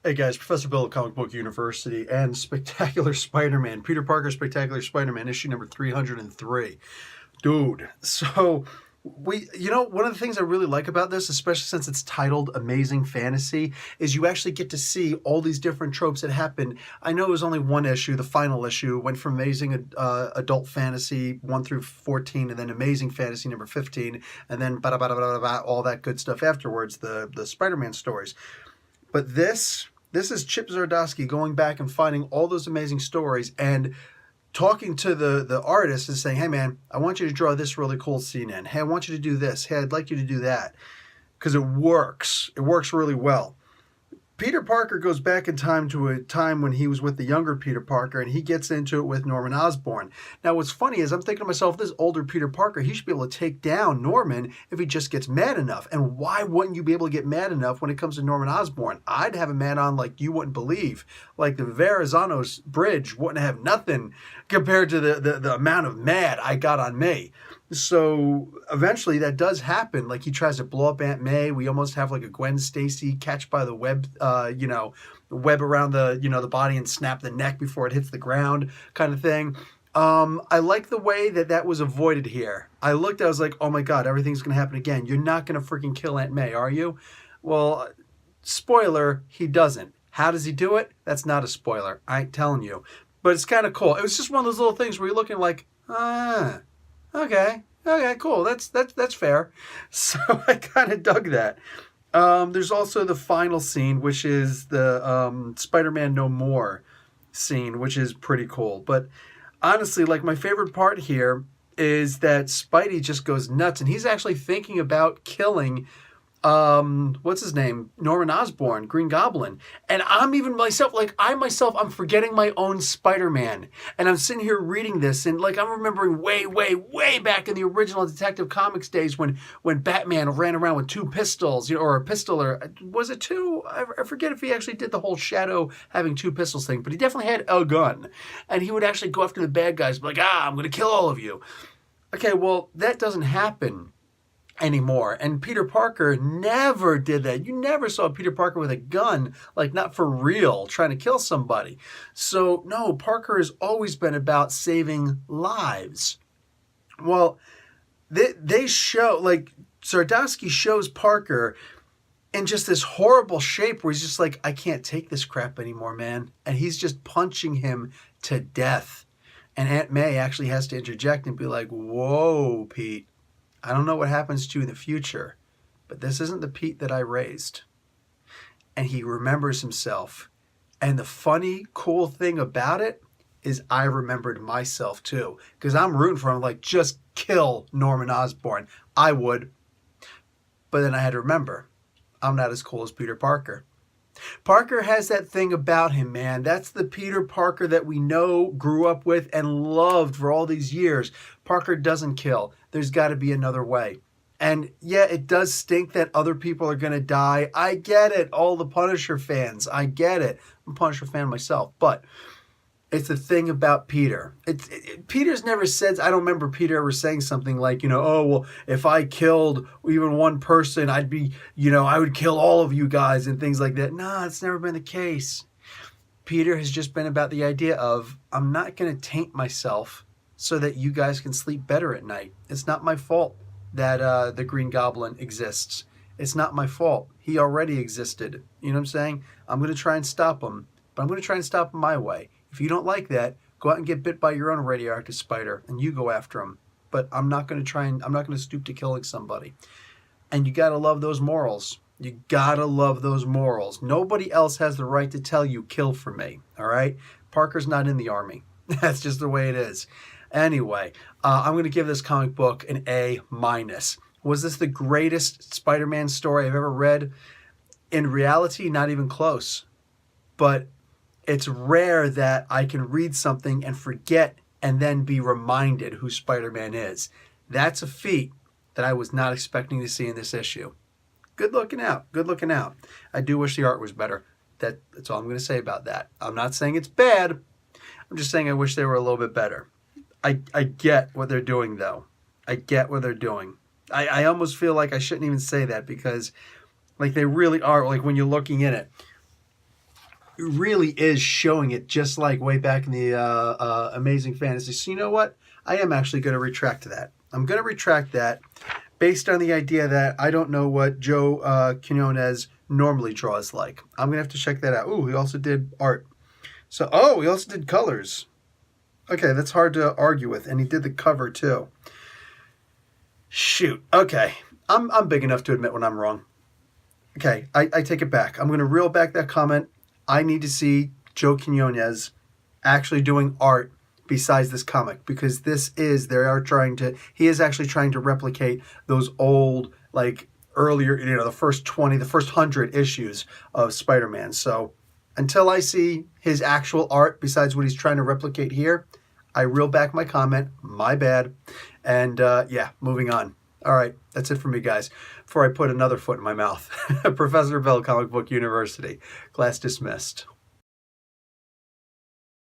Hey guys, Professor Bill of Comic Book University and Spectacular Spider-Man, Peter Parker Spectacular Spider-Man, issue number 303. Dude, so one of the things I really like about this, especially since it's titled Amazing Fantasy, is you actually get to see all these different tropes that happen. I know it was only one issue, the final issue, went from Amazing Adult Fantasy 1 through 14, and then Amazing Fantasy number 15, and then all that good stuff afterwards, the Spider-Man stories. But this is Chip Zdarsky going back and finding all those amazing stories and talking to the artist and saying, hey man, I want you to draw this really cool scene in. Hey, I want you to do this. Hey, I'd like you to do that. Because it works. It works really well. Peter Parker goes back in time to a time when he was with the younger Peter Parker, and he gets into it with Norman Osborn. Now, what's funny is I'm thinking to myself, this older Peter Parker, he should be able to take down Norman if he just gets mad enough. And why wouldn't you be able to get mad enough when it comes to Norman Osborn? I'd have a man on like you wouldn't believe. Like the Verrazano's Bridge wouldn't have nothing compared to the amount of mad I got on May. So eventually that does happen. Like he tries to blow up Aunt May. We almost have like a Gwen Stacy catch by the web, the web around the body and snap the neck before it hits the ground kind of thing. I like the way that was avoided here. I was like, oh my God, everything's going to happen again. You're not going to freaking kill Aunt May, are you? Well, spoiler, he doesn't. How does he do it? That's not a spoiler. I ain't telling you. But it's kind of cool. It was just one of those little things where you're looking like, okay, cool. That's fair. So I kind of dug that. There's also the final scene, which is the Spider-Man No More scene, which is pretty cool. But honestly, like my favorite part here is that Spidey just goes nuts, and he's actually thinking about killing what's his name? Norman Osborn, Green Goblin. And I'm forgetting my own Spider-Man. And I'm sitting here reading this, and like I'm remembering way back in the original Detective Comics days when Batman ran around with two pistols, or a pistol, or was it two? I forget if he actually did the whole Shadow having two pistols thing, but he definitely had a gun. And he would actually go after the bad guys, be like, I'm going to kill all of you. Okay, well, that doesn't happen anymore. And Peter Parker never did that. You never saw Peter Parker with a gun, like not for real, trying to kill somebody. So no, Parker has always been about saving lives. Well, they show, like Zdarsky shows Parker in just this horrible shape where he's just like, I can't take this crap anymore, man. And he's just punching him to death. And Aunt May actually has to interject and be like, whoa, Pete, I don't know what happens to you in the future, but this isn't the Pete that I raised. And he remembers himself. And the funny, cool thing about it is I remembered myself too. Because I'm rooting for him, like, just kill Norman Osborn. I would. But then I had to remember, I'm not as cool as Peter Parker. Parker has that thing about him, man. That's the Peter Parker that we know, grew up with, and loved for all these years. Parker doesn't kill. There's got to be another way. And yeah, it does stink that other people are going to die. I get it. All the Punisher fans. I get it. I'm a Punisher fan myself. But it's the thing about Peter. Peter's never said, I don't remember Peter ever saying something like, oh, well, if I killed even one person, I'd be, I would kill all of you guys and things like that. Nah, it's never been the case. Peter has just been about the idea of, I'm not going to taint myself so that you guys can sleep better at night. It's not my fault that the Green Goblin exists. It's not my fault. He already existed. You know what I'm saying? I'm going to try and stop him, but I'm going to try and stop him my way. If you don't like that, go out and get bit by your own radioactive spider, and you go after him. But I'm not going to stoop to killing somebody. And you got to love those morals. You got to love those morals. Nobody else has the right to tell you, kill for me, all right? Parker's not in the army. That's just the way it is. Anyway, I'm going to give this comic book an A-. Was this the greatest Spider-Man story I've ever read? In reality, not even close. But it's rare that I can read something and forget and then be reminded who Spider-Man is. That's a feat that I was not expecting to see in this issue. Good looking out. Good looking out. I do wish the art was better. That's all I'm going to say about that. I'm not saying it's bad. I'm just saying I wish they were a little bit better. I get what they're doing, though. I get what they're doing. I almost feel like I shouldn't even say that because like they really are, like when you're looking in it. really is showing it just like way back in the Amazing Fantasy. So you know what? I am actually going to retract that. I'm going to retract that based on the idea that I don't know what Joe Quinones normally draws like. I'm going to have to check that out. Ooh, he also did art. So, oh, he also did colors. Okay, that's hard to argue with. And he did the cover too. Shoot. Okay. I'm big enough to admit when I'm wrong. Okay, I take it back. I'm going to reel back that comment. I need to see Joe Quinones actually doing art besides this comic, because he is actually trying to replicate those old, like earlier, the first 100 issues of Spider-Man. So until I see his actual art besides what he's trying to replicate here, I reel back my comment. My bad. And yeah, moving on. All right, that's it for me, guys. Before I put another foot in my mouth, Professor Bell, Comic Book University. Class dismissed.